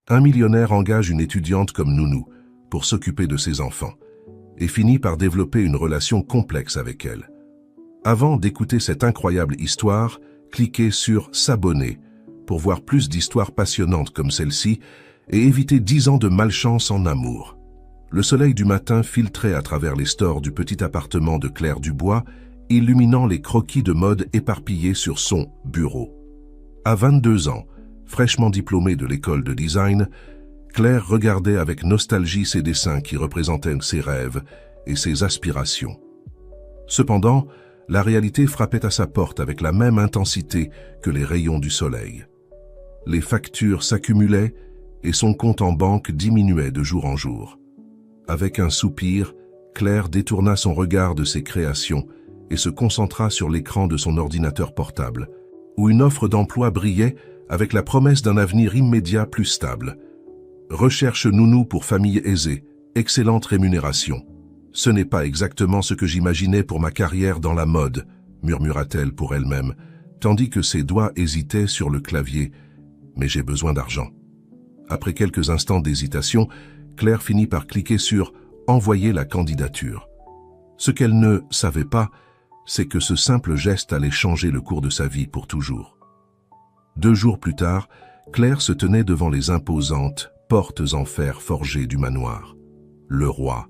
Un millionnaire engage une étudiante comme nounou pour s'occuper de ses enfants et finit par développer une relation complexe avec elle. Avant d'écouter cette incroyable histoire, cliquez sur s'abonner pour voir plus d'histoires passionnantes comme celle-ci et éviter 10 ans de malchance en amour. Le soleil du matin filtrait à travers les stores du petit appartement de Claire Dubois, illuminant les croquis de mode éparpillés sur son bureau. À 22 ans, fraîchement diplômée de l'école de design, Claire regardait avec nostalgie ses dessins qui représentaient ses rêves et ses aspirations. Cependant, la réalité frappait à sa porte avec la même intensité que les rayons du soleil. Les factures s'accumulaient et son compte en banque diminuait de jour en jour. Avec un soupir, Claire détourna son regard de ses créations et se concentra sur l'écran de son ordinateur portable, où une offre d'emploi brillait avec la promesse d'un avenir immédiat plus stable. Recherche nounou pour famille aisée, excellente rémunération. Ce n'est pas exactement ce que j'imaginais pour ma carrière dans la mode, murmura-t-elle pour elle-même, tandis que ses doigts hésitaient sur le clavier. Mais j'ai besoin d'argent. Après quelques instants d'hésitation, Claire finit par cliquer sur « Envoyer la candidature ». Ce qu'elle ne savait pas, c'est que ce simple geste allait changer le cours de sa vie pour toujours. 2 jours plus tard, Claire se tenait devant les imposantes portes en fer forgées du manoir. Le roi.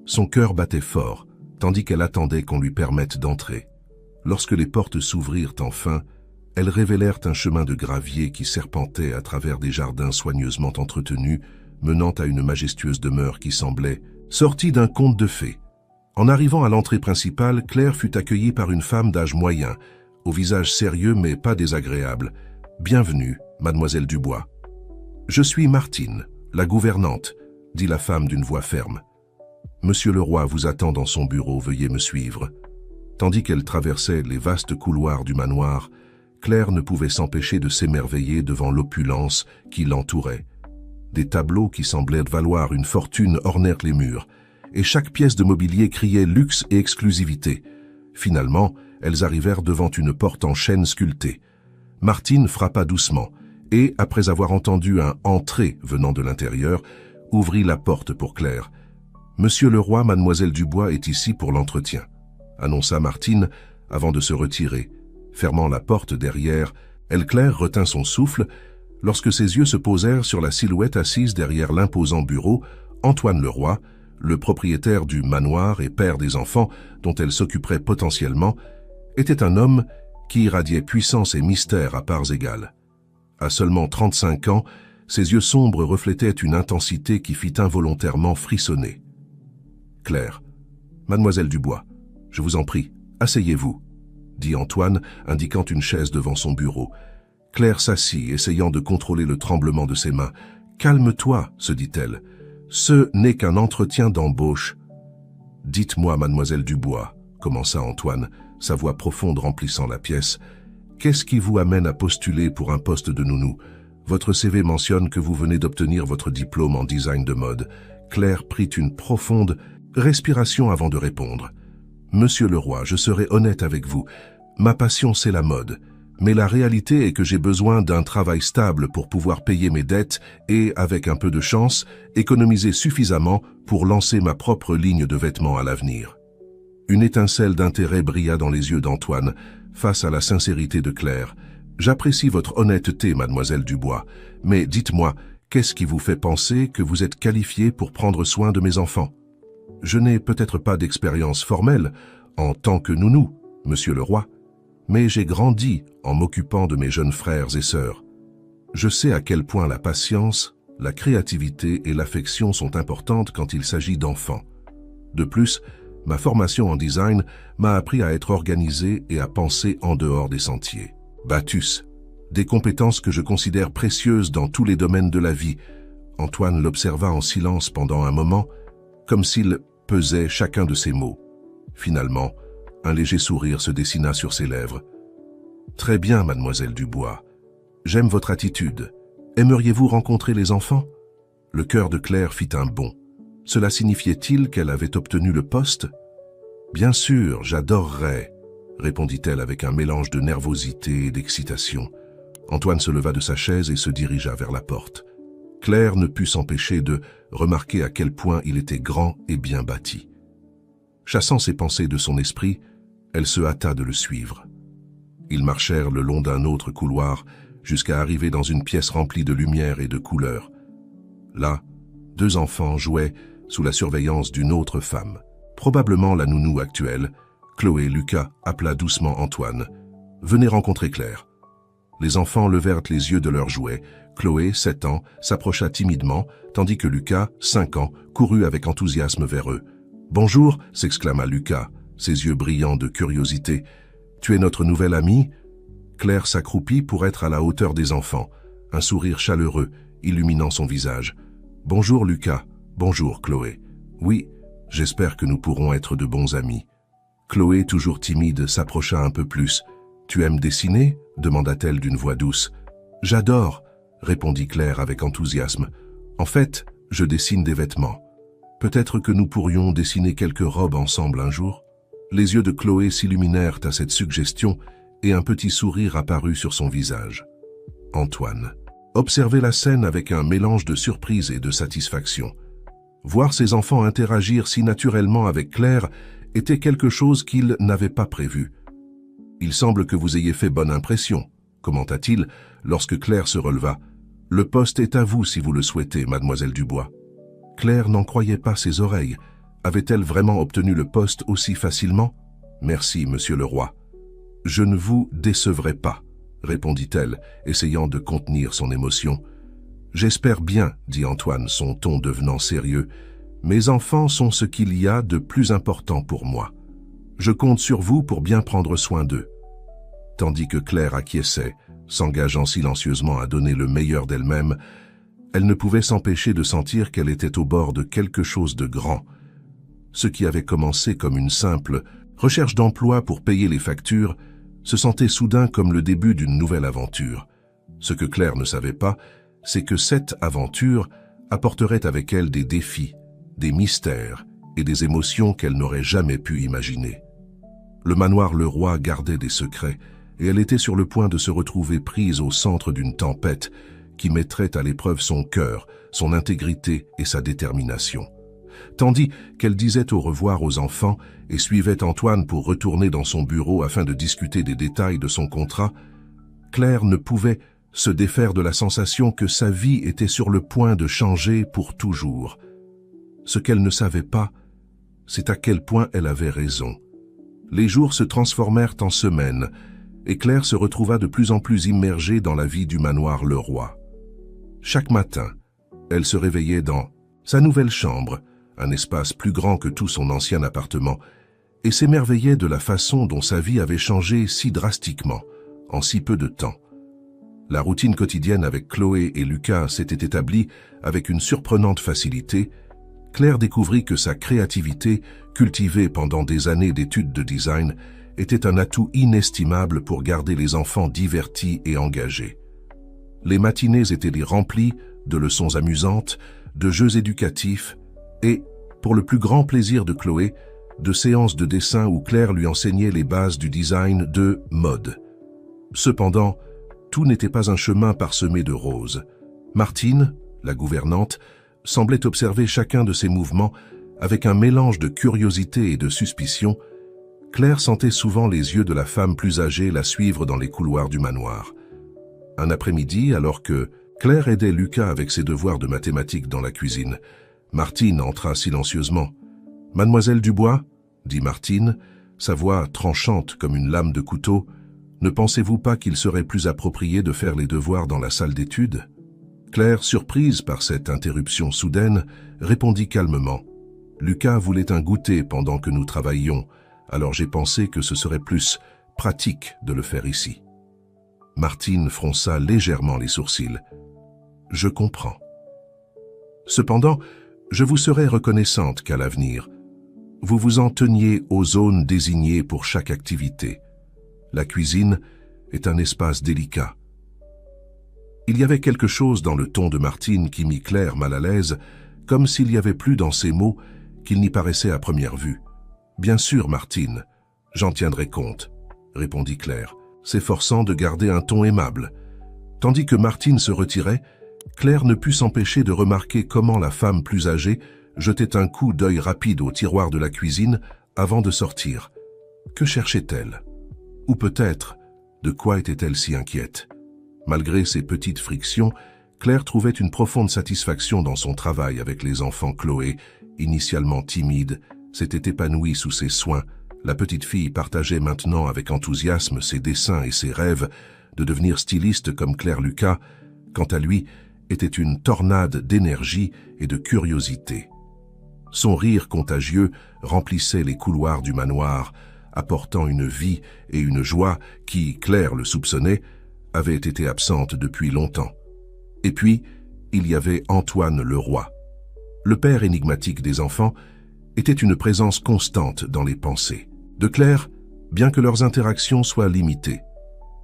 Son cœur battait fort, tandis qu'elle attendait qu'on lui permette d'entrer. Lorsque les portes s'ouvrirent enfin, elles révélèrent un chemin de gravier qui serpentait à travers des jardins soigneusement entretenus, menant à une majestueuse demeure qui semblait sortie d'un conte de fées. En arrivant à l'entrée principale, Claire fut accueillie par une femme d'âge moyen, au visage sérieux mais pas désagréable. « Bienvenue, mademoiselle Dubois. »« Je suis Martine, la gouvernante, » dit la femme d'une voix ferme. « Monsieur le roi vous attend dans son bureau, veuillez me suivre. » Tandis qu'elle traversait les vastes couloirs du manoir, Claire ne pouvait s'empêcher de s'émerveiller devant l'opulence qui l'entourait. Des tableaux qui semblaient valoir une fortune ornèrent les murs, et chaque pièce de mobilier criait luxe et exclusivité. Finalement, elles arrivèrent devant une porte en chêne sculptée. Martine frappa doucement, et, après avoir entendu un « entrer » venant de l'intérieur, ouvrit la porte pour Claire. « Monsieur le roi, mademoiselle Dubois est ici pour l'entretien », annonça Martine avant de se retirer. Fermant la porte derrière, Claire retint son souffle lorsque ses yeux se posèrent sur la silhouette assise derrière l'imposant bureau, Antoine Leroy, le propriétaire du manoir et père des enfants dont elle s'occuperait potentiellement, était un homme qui irradiait puissance et mystère à parts égales. À seulement 35 ans, ses yeux sombres reflétaient une intensité qui fit involontairement frissonner. « Claire, mademoiselle Dubois, je vous en prie, asseyez-vous », dit Antoine, indiquant une chaise devant son bureau. Claire s'assit, essayant de contrôler le tremblement de ses mains. « Calme-toi, se dit-elle. Ce n'est qu'un entretien d'embauche. »« Dites-moi, mademoiselle Dubois, » commença Antoine, sa voix profonde remplissant la pièce, « qu'est-ce qui vous amène à postuler pour un poste de nounou? Votre CV mentionne que vous venez d'obtenir votre diplôme en design de mode. » Claire prit une profonde respiration avant de répondre. « Monsieur le roi, je serai honnête avec vous. Ma passion, c'est la mode. Mais la réalité est que j'ai besoin d'un travail stable pour pouvoir payer mes dettes et, avec un peu de chance, économiser suffisamment pour lancer ma propre ligne de vêtements à l'avenir. » Une étincelle d'intérêt brilla dans les yeux d'Antoine face à la sincérité de Claire. « J'apprécie votre honnêteté, mademoiselle Dubois, mais dites-moi, qu'est-ce qui vous fait penser que vous êtes qualifiée pour prendre soin de mes enfants? Je n'ai peut-être pas d'expérience formelle en tant que nounou, monsieur le roi, mais j'ai grandi en m'occupant de mes jeunes frères et sœurs. Je sais à quel point la patience, la créativité et l'affection sont importantes quand il s'agit d'enfants. De plus, ma formation en design m'a appris à être organisé et à penser en dehors des sentiers. Battus, des compétences que je considère précieuses dans tous les domaines de la vie. » Antoine l'observa en silence pendant un moment, comme s'il pesait chacun de ses mots. Finalement, un léger sourire se dessina sur ses lèvres. « Très bien, mademoiselle Dubois. J'aime votre attitude. Aimeriez-vous rencontrer les enfants ?» Le cœur de Claire fit un bond. Cela signifiait-il qu'elle avait obtenu le poste? « Bien sûr, j'adorerais, » répondit-elle avec un mélange de nervosité et d'excitation. Antoine se leva de sa chaise et se dirigea vers la porte. Claire ne put s'empêcher de remarquer à quel point il était grand et bien bâti. Chassant ses pensées de son esprit, elle se hâta de le suivre. Ils marchèrent le long d'un autre couloir jusqu'à arriver dans une pièce remplie de lumière et de couleurs. Là, 2 enfants jouaient sous la surveillance d'une autre femme. Probablement la nounou actuelle, Chloé Lucas appela doucement Antoine. « Venez rencontrer Claire ». Les enfants levèrent les yeux de leurs jouets. Chloé, 7 ans, s'approcha timidement, tandis que Lucas, 5 ans, courut avec enthousiasme vers eux. « Bonjour » s'exclama Lucas, ses yeux brillants de curiosité. « Tu es notre nouvelle amie ?» Claire s'accroupit pour être à la hauteur des enfants, un sourire chaleureux illuminant son visage. « Bonjour Lucas, bonjour Chloé. Oui, j'espère que nous pourrons être de bons amis. » Chloé, toujours timide, s'approcha un peu plus. « Tu aimes dessiner ?» demanda-t-elle d'une voix douce. « J'adore » répondit Claire avec enthousiasme. « En fait, je dessine des vêtements. Peut-être que nous pourrions dessiner quelques robes ensemble un jour ?» Les yeux de Chloé s'illuminèrent à cette suggestion et un petit sourire apparut sur son visage. Antoine observait la scène avec un mélange de surprise et de satisfaction. Voir ses enfants interagir si naturellement avec Claire était quelque chose qu'il n'avait pas prévu. « Il semble que vous ayez fait bonne impression », commenta-t-il lorsque Claire se releva. « Le poste est à vous si vous le souhaitez, mademoiselle Dubois. » Claire n'en croyait pas ses oreilles. Avait-elle vraiment obtenu le poste aussi facilement? « Merci, monsieur le roi. »« Je ne vous décevrai pas, » répondit-elle, essayant de contenir son émotion. « J'espère bien, » dit Antoine, son ton devenant sérieux. « Mes enfants sont ce qu'il y a de plus important pour moi. Je compte sur vous pour bien prendre soin d'eux. » Tandis que Claire acquiesçait, s'engageant silencieusement à donner le meilleur d'elle-même, elle ne pouvait s'empêcher de sentir qu'elle était au bord de quelque chose de grand. Ce qui avait commencé comme une simple recherche d'emploi pour payer les factures se sentait soudain comme le début d'une nouvelle aventure. Ce que Claire ne savait pas, c'est que cette aventure apporterait avec elle des défis, des mystères et des émotions qu'elle n'aurait jamais pu imaginer. Le manoir Leroy gardait des secrets et elle était sur le point de se retrouver prise au centre d'une tempête qui mettrait à l'épreuve son cœur, son intégrité et sa détermination. Tandis qu'elle disait au revoir aux enfants et suivait Antoine pour retourner dans son bureau afin de discuter des détails de son contrat, Claire ne pouvait se défaire de la sensation que sa vie était sur le point de changer pour toujours. Ce qu'elle ne savait pas, c'est à quel point elle avait raison. Les jours se transformèrent en semaines, et Claire se retrouva de plus en plus immergée dans la vie du manoir Leroy. Chaque matin, elle se réveillait dans sa nouvelle chambre, un espace plus grand que tout son ancien appartement, et s'émerveillait de la façon dont sa vie avait changé si drastiquement, en si peu de temps. La routine quotidienne avec Chloé et Lucas s'était établie avec une surprenante facilité. Claire découvrit que sa créativité, cultivée pendant des années d'études de design, était un atout inestimable pour garder les enfants divertis et engagés. Les matinées étaient remplies de leçons amusantes, de jeux éducatifs et, pour le plus grand plaisir de Chloé, de séances de dessin où Claire lui enseignait les bases du design de mode. Cependant, tout n'était pas un chemin parsemé de roses. Martine, la gouvernante, semblait observer chacun de ses mouvements avec un mélange de curiosité et de suspicion. Claire sentait souvent les yeux de la femme plus âgée la suivre dans les couloirs du manoir. Un après-midi, alors que Claire aidait Lucas avec ses devoirs de mathématiques dans la cuisine, Martine entra silencieusement. « Mademoiselle Dubois » dit Martine, sa voix tranchante comme une lame de couteau, « ne pensez-vous pas qu'il serait plus approprié de faire les devoirs dans la salle d'études ?» Claire, surprise par cette interruption soudaine, répondit calmement. « Lucas voulait un goûter pendant que nous travaillions, alors j'ai pensé que ce serait plus pratique de le faire ici. » Martine fronça légèrement les sourcils. « Je comprends. Cependant, je vous serais reconnaissante qu'à l'avenir, vous vous en teniez aux zones désignées pour chaque activité. La cuisine est un espace délicat. » Il y avait quelque chose dans le ton de Martine qui mit Claire mal à l'aise, comme s'il y avait plus dans ses mots qu'il n'y paraissait à première vue. « Bien sûr, Martine, j'en tiendrai compte, » répondit Claire, s'efforçant de garder un ton aimable. Tandis que Martine se retirait, Claire ne put s'empêcher de remarquer comment la femme plus âgée jetait un coup d'œil rapide au tiroir de la cuisine avant de sortir. Que cherchait-elle? Ou peut-être, de quoi était-elle si inquiète? Malgré ces petites frictions, Claire trouvait une profonde satisfaction dans son travail avec les enfants. Chloé, initialement timide, s'était épanouie sous ses soins. La petite fille partageait maintenant avec enthousiasme ses dessins et ses rêves de devenir styliste comme Claire Lucas, quant à lui, était une tornade d'énergie et de curiosité. Son rire contagieux remplissait les couloirs du manoir, apportant une vie et une joie qui, Claire le soupçonnait, avaient été absentes depuis longtemps. Et puis, il y avait Antoine le roi. Le père énigmatique des enfants était une présence constante dans les pensées de Claire, bien que leurs interactions soient limitées.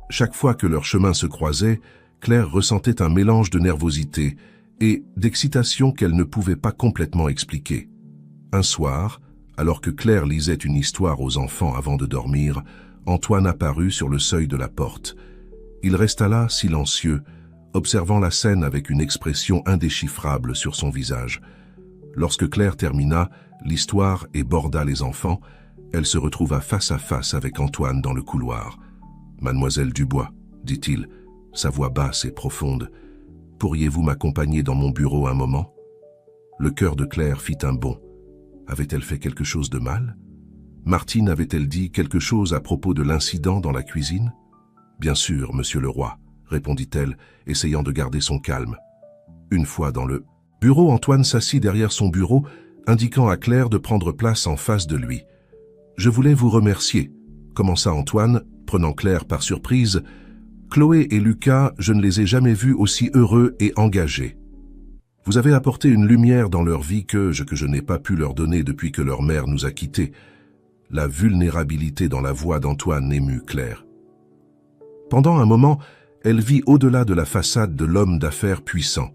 Chaque fois que leurs chemins se croisaient, Claire ressentait un mélange de nervosité et d'excitation qu'elle ne pouvait pas complètement expliquer. Un soir, alors que Claire lisait une histoire aux enfants avant de dormir, Antoine apparut sur le seuil de la porte. Il resta là, silencieux, observant la scène avec une expression indéchiffrable sur son visage. Lorsque Claire termina l'histoire et borda les enfants, elle se retrouva face à face avec Antoine dans le couloir. « Mademoiselle Dubois, dit-il, sa voix basse et profonde, pourriez-vous m'accompagner dans mon bureau un moment ?» Le cœur de Claire fit un bond. Avait-elle fait quelque chose de mal? Martine avait-elle dit quelque chose à propos de l'incident dans la cuisine? « Bien sûr, monsieur le roi, » répondit-elle, essayant de garder son calme. Une fois dans le bureau, Antoine s'assit derrière son bureau, indiquant à Claire de prendre place en face de lui. « Je voulais vous remercier, » commença Antoine, prenant Claire par surprise. « Chloé et Lucas, je ne les ai jamais vus aussi heureux et engagés. Vous avez apporté une lumière dans leur vie que je n'ai pas pu leur donner depuis que leur mère nous a quittés. » La vulnérabilité dans la voix d'Antoine émut Claire. Pendant un moment, elle vit au-delà de la façade de l'homme d'affaires puissant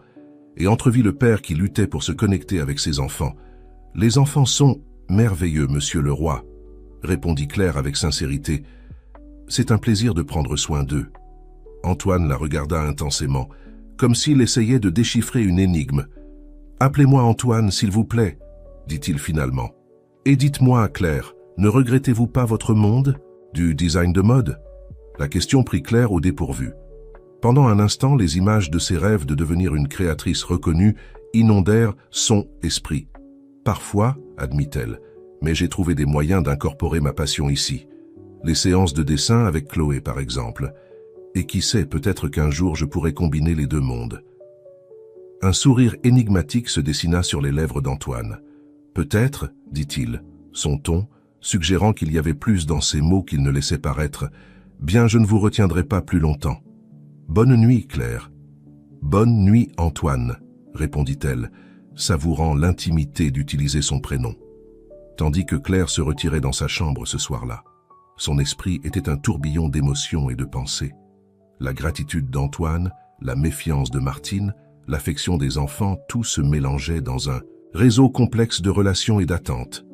et entrevit le père qui luttait pour se connecter avec ses enfants. « Les enfants sont merveilleux, monsieur le roi, » répondit Claire avec sincérité. « C'est un plaisir de prendre soin d'eux. » Antoine la regarda intensément, comme s'il essayait de déchiffrer une énigme. « Appelez-moi Antoine, s'il vous plaît, » dit-il finalement. « Et dites-moi, Claire, ne regrettez-vous pas votre monde, du design de mode ?» La question prit Claire au dépourvu. Pendant un instant, les images de ses rêves de devenir une créatrice reconnue inondèrent son esprit. « Parfois, admit-elle, mais j'ai trouvé des moyens d'incorporer ma passion ici. Les séances de dessin avec Chloé, par exemple. Et qui sait, peut-être qu'un jour je pourrai combiner les deux mondes. » Un sourire énigmatique se dessina sur les lèvres d'Antoine. « Peut-être, dit-il, son ton, suggérant qu'il y avait plus dans ces mots qu'il ne laissait paraître. Bien, je ne vous retiendrai pas plus longtemps. Bonne nuit, Claire. Bonne nuit, Antoine, répondit-elle, savourant l'intimité d'utiliser son prénom. Tandis que Claire se retirait dans sa chambre ce soir-là. Son esprit était un tourbillon d'émotions et de pensées. La gratitude d'Antoine, la méfiance de Martine, l'affection des enfants, tout se mélangeait dans un réseau complexe de relations et d'attentes.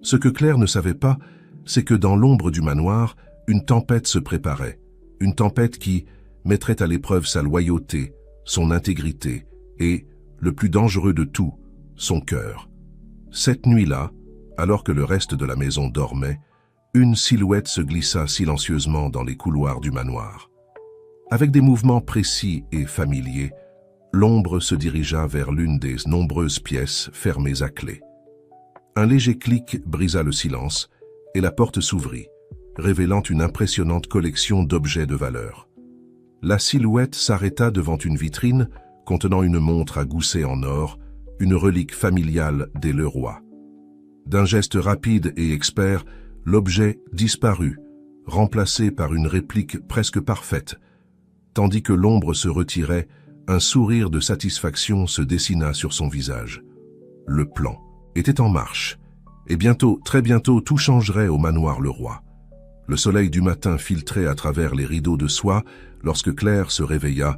Ce que Claire ne savait pas, c'est que dans l'ombre du manoir, une tempête se préparait. Une tempête qui mettrait à l'épreuve sa loyauté, son intégrité et, le plus dangereux de tout, son cœur. Cette nuit-là, alors que le reste de la maison dormait, une silhouette se glissa silencieusement dans les couloirs du manoir. Avec des mouvements précis et familiers, l'ombre se dirigea vers l'une des nombreuses pièces fermées à clé. Un léger clic brisa le silence et la porte s'ouvrit, révélant une impressionnante collection d'objets de valeur. La silhouette s'arrêta devant une vitrine contenant une montre à gousset en or, une relique familiale des Leroy. D'un geste rapide et expert, l'objet disparut, remplacé par une réplique presque parfaite. Tandis que l'ombre se retirait, un sourire de satisfaction se dessina sur son visage. Le plan était en marche, et bientôt, très bientôt, tout changerait au manoir Leroy. Le soleil du matin filtrait à travers les rideaux de soie lorsque Claire se réveilla,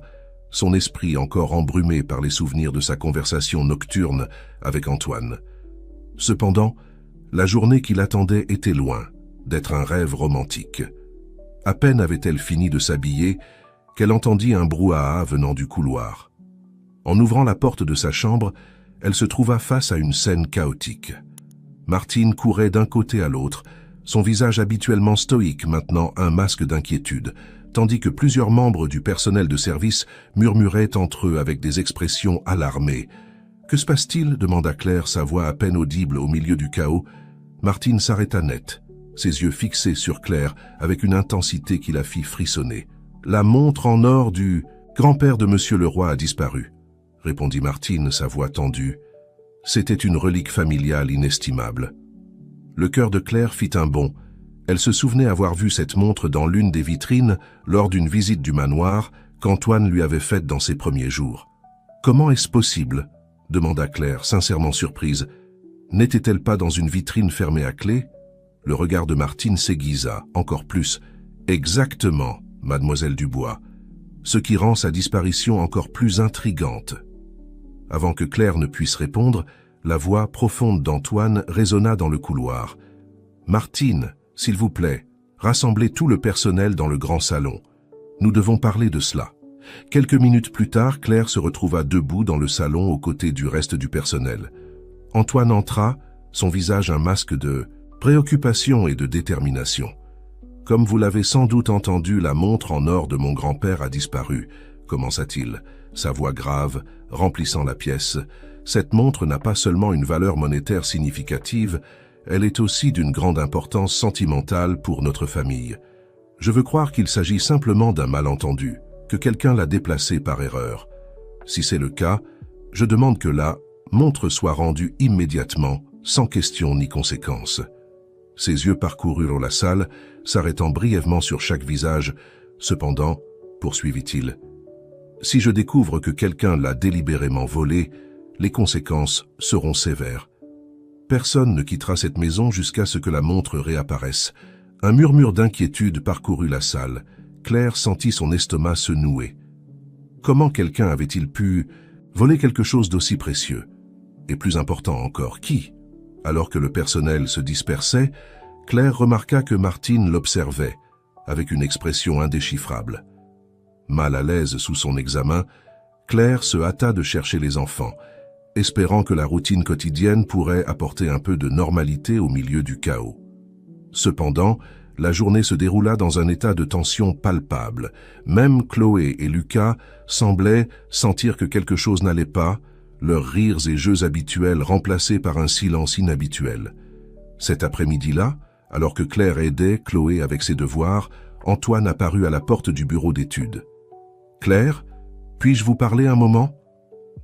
son esprit encore embrumé par les souvenirs de sa conversation nocturne avec Antoine. Cependant, la journée qui l'attendait était loin d'être un rêve romantique. À peine avait-elle fini de s'habiller qu'elle entendit un brouhaha venant du couloir. En ouvrant la porte de sa chambre, elle se trouva face à une scène chaotique. Martine courait d'un côté à l'autre, son visage habituellement stoïque maintenant un masque d'inquiétude, tandis que plusieurs membres du personnel de service murmuraient entre eux avec des expressions alarmées. « Que se passe-t-il » demanda Claire, sa voix à peine audible au milieu du chaos. Martine s'arrêta net, ses yeux fixés sur Claire avec une intensité qui la fit frissonner. « La montre en or du grand-père de Monsieur le Roi a disparu », répondit Martine, sa voix tendue. C'était une relique familiale inestimable. Le cœur de Claire fit un bond. Elle se souvenait avoir vu cette montre dans l'une des vitrines lors d'une visite du manoir qu'Antoine lui avait faite dans ses premiers jours. « Comment est-ce possible ?» demanda Claire, sincèrement surprise. N'était-elle pas dans une vitrine fermée à clé? Le regard de Martine s'aiguisa, encore plus. « Exactement, mademoiselle Dubois. » Ce qui rend sa disparition encore plus intrigante. Avant que Claire ne puisse répondre, la voix profonde d'Antoine résonna dans le couloir. « Martine, s'il vous plaît, rassemblez tout le personnel dans le grand salon. Nous devons parler de cela. » Quelques minutes plus tard, Claire se retrouva debout dans le salon aux côtés du reste du personnel. Antoine entra, son visage un masque de préoccupation et de détermination. « Comme vous l'avez sans doute entendu, la montre en or de mon grand-père a disparu, » commença-t-il, sa voix grave, remplissant la pièce. « Cette montre n'a pas seulement une valeur monétaire significative, elle est aussi d'une grande importance sentimentale pour notre famille. Je veux croire qu'il s'agit simplement d'un malentendu, que quelqu'un l'a déplacée par erreur. Si c'est le cas, je demande que la montre soit rendue immédiatement, sans question ni conséquence. » Ses yeux parcoururent la salle, s'arrêtant brièvement sur chaque visage. « Cependant, poursuivit-il, si je découvre que quelqu'un l'a délibérément volée, les conséquences seront sévères. Personne ne quittera cette maison jusqu'à ce que la montre réapparaisse. » Un murmure d'inquiétude parcourut la salle. Claire sentit son estomac se nouer. Comment quelqu'un avait-il pu voler quelque chose d'aussi précieux? Et plus important encore, qui? Alors que le personnel se dispersait, Claire remarqua que Martine l'observait, avec une expression indéchiffrable. Mal à l'aise sous son examen, Claire se hâta de chercher les enfants, espérant que la routine quotidienne pourrait apporter un peu de normalité au milieu du chaos. Cependant, la journée se déroula dans un état de tension palpable. Même Chloé et Lucas semblaient sentir que quelque chose n'allait pas, leurs rires et jeux habituels remplacés par un silence inhabituel. Cet après-midi-là, alors que Claire aidait Chloé avec ses devoirs, Antoine apparut à la porte du bureau d'études. « Claire, puis-je vous parler un moment ?»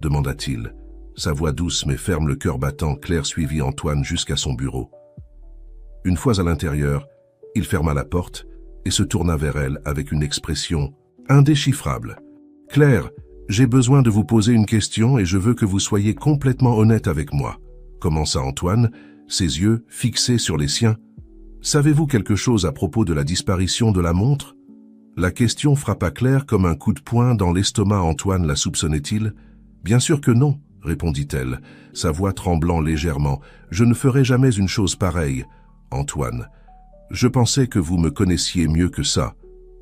demanda-t-il. Sa voix douce mais ferme, le cœur battant, Claire suivit Antoine jusqu'à son bureau. Une fois à l'intérieur, il ferma la porte et se tourna vers elle avec une expression indéchiffrable. « Claire, j'ai besoin de vous poser une question et je veux que vous soyez complètement honnête avec moi, » commença Antoine, ses yeux fixés sur les siens. « Savez-vous quelque chose à propos de la disparition de la montre ?» La question frappa Claire comme un coup de poing dans l'estomac. Antoine la soupçonnait-il? « Bien sûr que non, » répondit-elle, sa voix tremblant légèrement. « Je ne ferai jamais une chose pareille. » Antoine, je pensais que vous me connaissiez mieux que ça.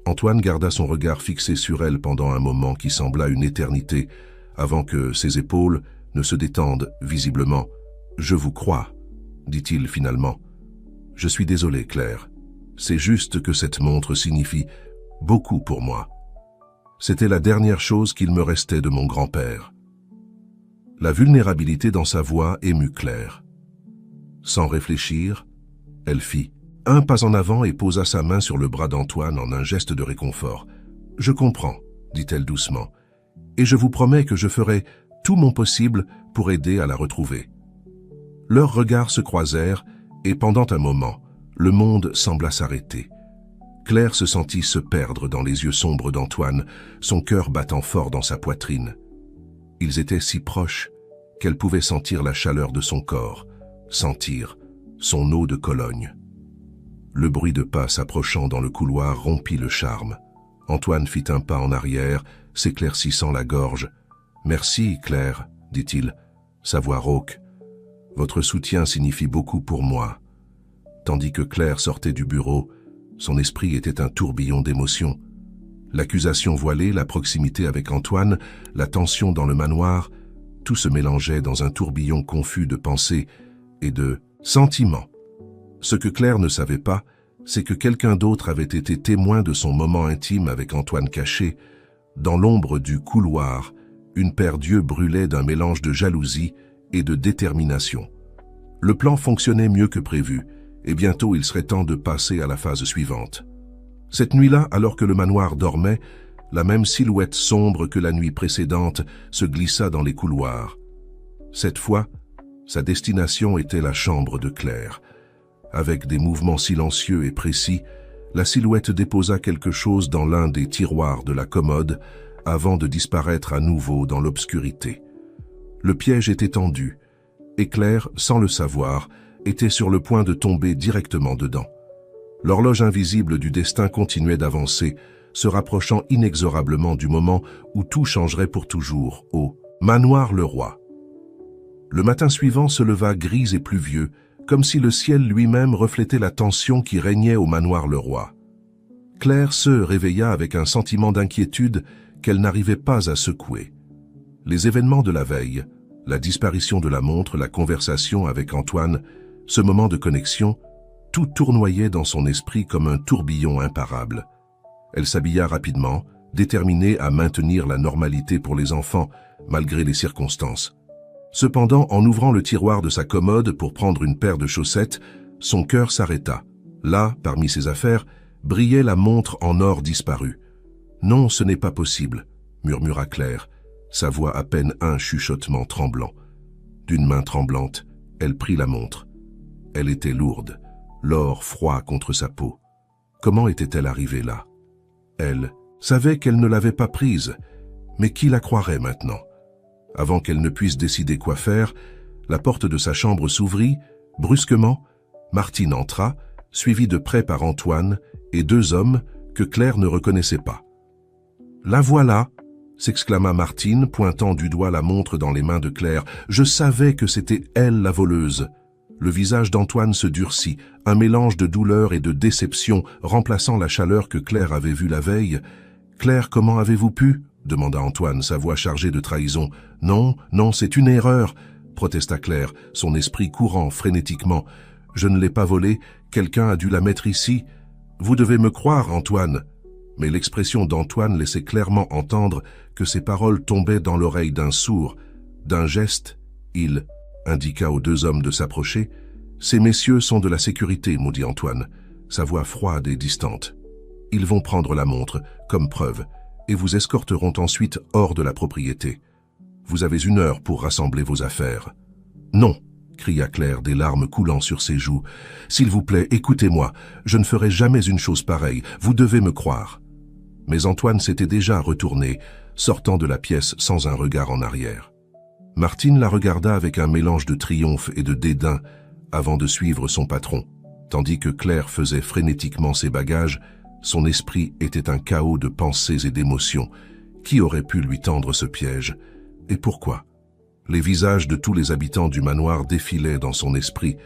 Antoine garda son regard fixé sur elle pendant un moment qui sembla une éternité, avant que ses épaules ne se détendent visiblement. « Je vous crois, » dit-il finalement. « Je suis désolé, Claire. C'est juste que cette montre signifie beaucoup pour moi. C'était la dernière chose qu'il me restait de mon grand-père. » La vulnérabilité dans sa voix émut Claire. Sans réfléchir, elle fit un pas en avant et posa sa main sur le bras d'Antoine en un geste de réconfort. « Je comprends, » dit-elle doucement, « et je vous promets que je ferai tout mon possible pour aider à la retrouver. » Leurs regards se croisèrent et pendant un moment, le monde sembla s'arrêter. Claire se sentit se perdre dans les yeux sombres d'Antoine, son cœur battant fort dans sa poitrine. Ils étaient si proches qu'elle pouvait sentir la chaleur de son corps, sentir son eau de Cologne. Le bruit de pas s'approchant dans le couloir rompit le charme. Antoine fit un pas en arrière, s'éclaircissant la gorge. « Merci, Claire, » dit-il, sa voix rauque. « Votre soutien signifie beaucoup pour moi. » Tandis que Claire sortait du bureau, son esprit était un tourbillon d'émotions. L'accusation voilée, la proximité avec Antoine, la tension dans le manoir, tout se mélangeait dans un tourbillon confus de pensées et de sentiments. Ce que Claire ne savait pas, c'est que quelqu'un d'autre avait été témoin de son moment intime avec Antoine caché. Dans l'ombre du couloir, une paire d'yeux brûlait d'un mélange de jalousie et de détermination. Le plan fonctionnait mieux que prévu, et bientôt il serait temps de passer à la phase suivante. Cette nuit-là, alors que le manoir dormait, la même silhouette sombre que la nuit précédente se glissa dans les couloirs. Cette fois, sa destination était la chambre de Claire. Avec des mouvements silencieux et précis, la silhouette déposa quelque chose dans l'un des tiroirs de la commode avant de disparaître à nouveau dans l'obscurité. Le piège était tendu, et Claire, sans le savoir, était sur le point de tomber directement dedans. L'horloge invisible du destin continuait d'avancer, se rapprochant inexorablement du moment où tout changerait pour toujours, au manoir Leroy. Le matin suivant se leva gris et pluvieux, comme si le ciel lui-même reflétait la tension qui régnait au manoir Leroy. Claire se réveilla avec un sentiment d'inquiétude qu'elle n'arrivait pas à secouer. Les événements de la veille, la disparition de la montre, la conversation avec Antoine, ce moment de connexion, tout tournoyait dans son esprit comme un tourbillon imparable. Elle s'habilla rapidement, déterminée à maintenir la normalité pour les enfants, malgré les circonstances. Cependant, en ouvrant le tiroir de sa commode pour prendre une paire de chaussettes, son cœur s'arrêta. Là, parmi ses affaires, brillait la montre en or disparue. « Non, ce n'est pas possible », murmura Claire, sa voix à peine un chuchotement tremblant. D'une main tremblante, elle prit la montre. Elle était lourde, l'or froid contre sa peau. Comment était-elle arrivée là? Elle savait qu'elle ne l'avait pas prise, mais qui la croirait maintenant? Avant qu'elle ne puisse décider quoi faire, la porte de sa chambre s'ouvrit. Brusquement, Martine entra, suivie de près par Antoine et deux hommes que Claire ne reconnaissait pas. « La voilà !» s'exclama Martine, pointant du doigt la montre dans les mains de Claire. « Je savais que c'était elle la voleuse !» Le visage d'Antoine se durcit, un mélange de douleur et de déception remplaçant la chaleur que Claire avait vue la veille. « Claire, comment avez-vous pu ?» demanda Antoine, sa voix chargée de trahison. « Non, non, c'est une erreur !» protesta Claire, son esprit courant frénétiquement. « Je ne l'ai pas volée, quelqu'un a dû la mettre ici. Vous devez me croire, Antoine !» Mais l'expression d'Antoine laissait clairement entendre que ses paroles tombaient dans l'oreille d'un sourd. D'un geste, il indiqua aux deux hommes de s'approcher. « Ces messieurs sont de la sécurité, maudit Antoine, sa voix froide et distante. Ils vont prendre la montre, comme preuve, et vous escorteront ensuite hors de la propriété. Vous avez 1 heure pour rassembler vos affaires. »« Non !» cria Claire, des larmes coulant sur ses joues. « S'il vous plaît, écoutez-moi, je ne ferai jamais une chose pareille, vous devez me croire. » Mais Antoine s'était déjà retourné, sortant de la pièce sans un regard en arrière. Martine la regarda avec un mélange de triomphe et de dédain avant de suivre son patron. Tandis que Claire faisait frénétiquement ses bagages, son esprit était un chaos de pensées et d'émotions. Qui aurait pu lui tendre ce piège? Et pourquoi? Les visages de tous les habitants du manoir défilaient dans son esprit,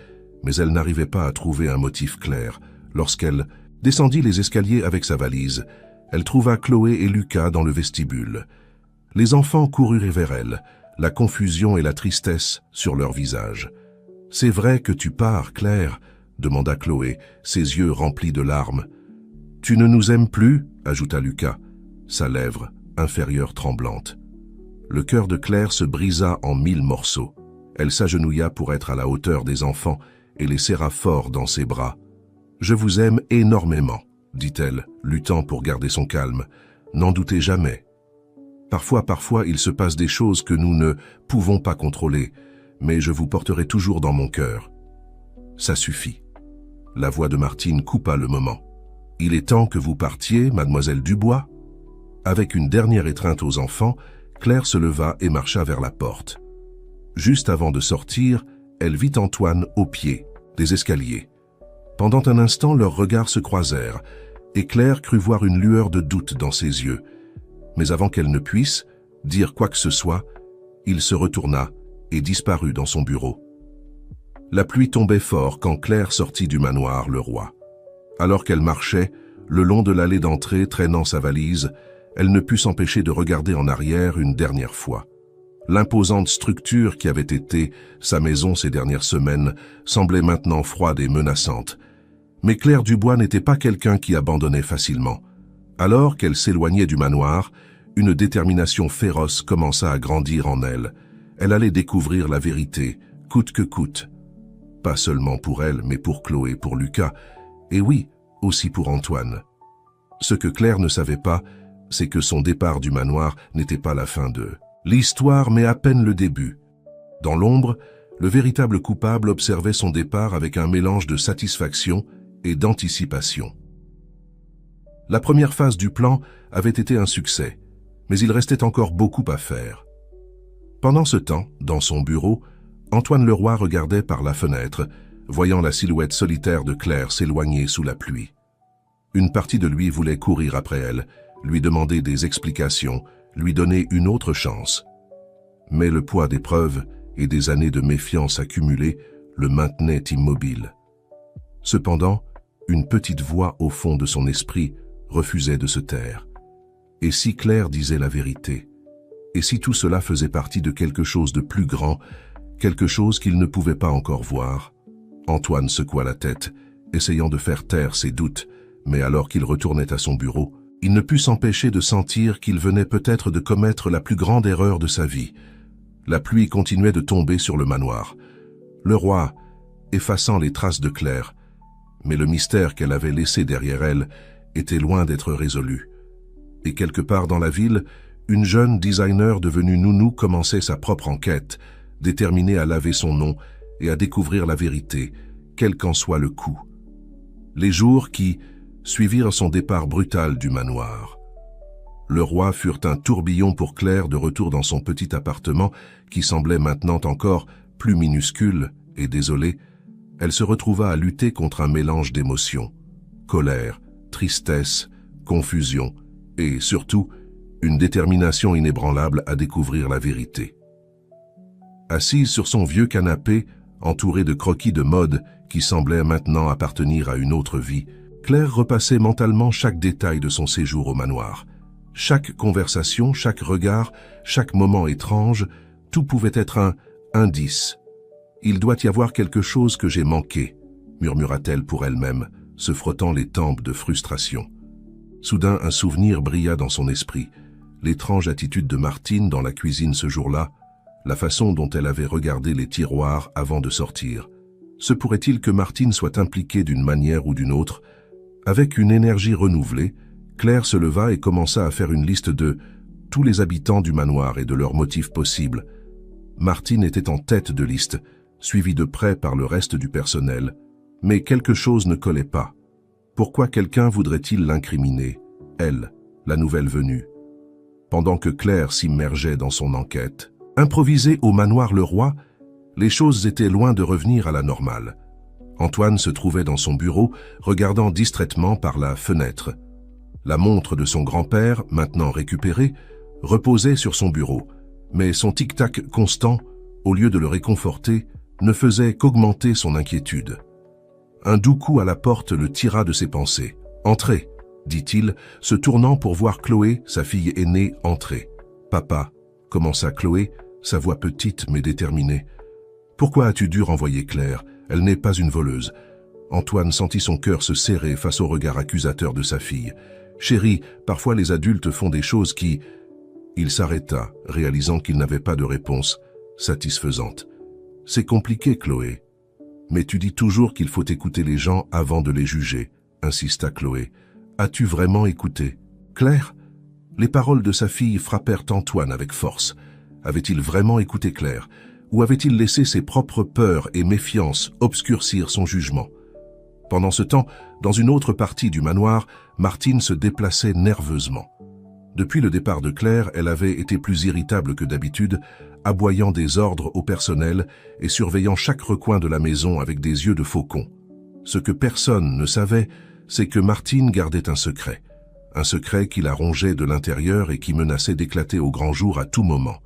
mais elle n'arrivait pas à trouver un motif clair. Lorsqu'elle descendit les escaliers avec sa valise, elle trouva Chloé et Lucas dans le vestibule. Les enfants coururent vers elle, la confusion et la tristesse sur leurs visages. « C'est vrai que tu pars, Claire ?» demanda Chloé, ses yeux remplis de larmes. « Tu ne nous aimes plus ?» ajouta Lucas, sa lèvre inférieure tremblante. Le cœur de Claire se brisa en 1000 morceaux. Elle s'agenouilla pour être à la hauteur des enfants et les serra fort dans ses bras. « Je vous aime énormément », dit-elle, luttant pour garder son calme. « N'en doutez jamais. Parfois, il se passe des choses que nous ne pouvons pas contrôler, mais je vous porterai toujours dans mon cœur. » Ça suffit. La voix de Martine coupa le moment. « Il est temps que vous partiez, mademoiselle Dubois ?» Avec une dernière étreinte aux enfants, Claire se leva et marcha vers la porte. Juste avant de sortir, elle vit Antoine au pied des escaliers. Pendant un instant, leurs regards se croisèrent, et Claire crut voir une lueur de doute dans ses yeux. Mais avant qu'elle ne puisse dire quoi que ce soit, il se retourna et disparut dans son bureau. La pluie tombait fort quand Claire sortit du manoir Leroy. Alors qu'elle marchait, le long de l'allée d'entrée, traînant sa valise, elle ne put s'empêcher de regarder en arrière une dernière fois. L'imposante structure qui avait été sa maison ces dernières semaines semblait maintenant froide et menaçante. Mais Claire Dubois n'était pas quelqu'un qui abandonnait facilement. Alors qu'elle s'éloignait du manoir, une détermination féroce commença à grandir en elle. Elle allait découvrir la vérité, coûte que coûte. Pas seulement pour elle, mais pour Chloé, pour Lucas, et oui, aussi pour Antoine. Ce que Claire ne savait pas, c'est que son départ du manoir n'était pas la fin d'eux. L'histoire met à peine le début. Dans l'ombre, le véritable coupable observait son départ avec un mélange de satisfaction et d'anticipation. La première phase du plan avait été un succès, mais il restait encore beaucoup à faire. Pendant ce temps, dans son bureau, Antoine Leroy regardait par la fenêtre, voyant la silhouette solitaire de Claire s'éloigner sous la pluie. Une partie de lui voulait courir après elle, lui demander des explications, lui donner une autre chance. Mais le poids des preuves et des années de méfiance accumulées le maintenait immobile. Cependant, une petite voix au fond de son esprit refusait de se taire. Et si Claire disait la vérité? Et si tout cela faisait partie de quelque chose de plus grand, quelque chose qu'il ne pouvait pas encore voir? Antoine secoua la tête, essayant de faire taire ses doutes, mais alors qu'il retournait à son bureau, il ne put s'empêcher de sentir qu'il venait peut-être de commettre la plus grande erreur de sa vie. La pluie continuait de tomber sur le manoir. Le roi, effaçant les traces de Claire, mais le mystère qu'elle avait laissé derrière elle était loin d'être résolu. Et quelque part dans la ville, une jeune designer devenue nounou commençait sa propre enquête, déterminée à laver son nom et à découvrir la vérité, quel qu'en soit le coût. Les jours qui suivirent son départ brutal du manoir. Le roi furent un tourbillon pour Claire de retour dans son petit appartement qui semblait maintenant encore plus minuscule et désolé. Elle se retrouva à lutter contre un mélange d'émotions, colère, tristesse, confusion et surtout une détermination inébranlable à découvrir la vérité. Assise sur son vieux canapé, entourée de croquis de mode qui semblaient maintenant appartenir à une autre vie, Claire repassait mentalement chaque détail de son séjour au manoir. Chaque conversation, chaque regard, chaque moment étrange, tout pouvait être un indice. « Il doit y avoir quelque chose que j'ai manqué », murmura-t-elle pour elle-même, se frottant les tempes de frustration. Soudain, un souvenir brilla dans son esprit. L'étrange attitude de Martine dans la cuisine ce jour-là, la façon dont elle avait regardé les tiroirs avant de sortir. Se pourrait-il que Martine soit impliquée d'une manière ou d'une autre? Avec une énergie renouvelée, Claire se leva et commença à faire une liste de tous les habitants du manoir et de leurs motifs possibles. Martine était en tête de liste, suivie de près par le reste du personnel, mais quelque chose ne collait pas. Pourquoi quelqu'un voudrait-il l'incriminer, elle, la nouvelle venue? Pendant que Claire s'immergeait dans son enquête, improvisée au manoir Leroy, les choses étaient loin de revenir à la normale. Antoine se trouvait dans son bureau, regardant distraitement par la fenêtre. La montre de son grand-père, maintenant récupérée, reposait sur son bureau, mais son tic-tac constant, au lieu de le réconforter, ne faisait qu'augmenter son inquiétude. Un doux coup à la porte le tira de ses pensées. « Entrez », dit-il, se tournant pour voir Chloé, sa fille aînée, entrer. « Papa », commença Chloé, sa voix petite mais déterminée. « Pourquoi as-tu dû renvoyer Claire? Elle n'est pas une voleuse. » Antoine sentit son cœur se serrer face au regard accusateur de sa fille. « Chérie, parfois les adultes font des choses qui... » Il s'arrêta, réalisant qu'il n'avait pas de réponse satisfaisante. « C'est compliqué, Chloé. Mais tu dis toujours qu'il faut écouter les gens avant de les juger, » insista Chloé. « As-tu vraiment écouté? » Claire? Les paroles de sa fille frappèrent Antoine avec force. Avait-il vraiment écouté Claire? Ou avait-il laissé ses propres peurs et méfiances obscurcir son jugement? Pendant ce temps, dans une autre partie du manoir, Martine se déplaçait nerveusement. Depuis le départ de Claire, elle avait été plus irritable que d'habitude, aboyant des ordres au personnel et surveillant chaque recoin de la maison avec des yeux de faucon. Ce que personne ne savait, c'est que Martine gardait un secret qui la rongeait de l'intérieur et qui menaçait d'éclater au grand jour à tout moment.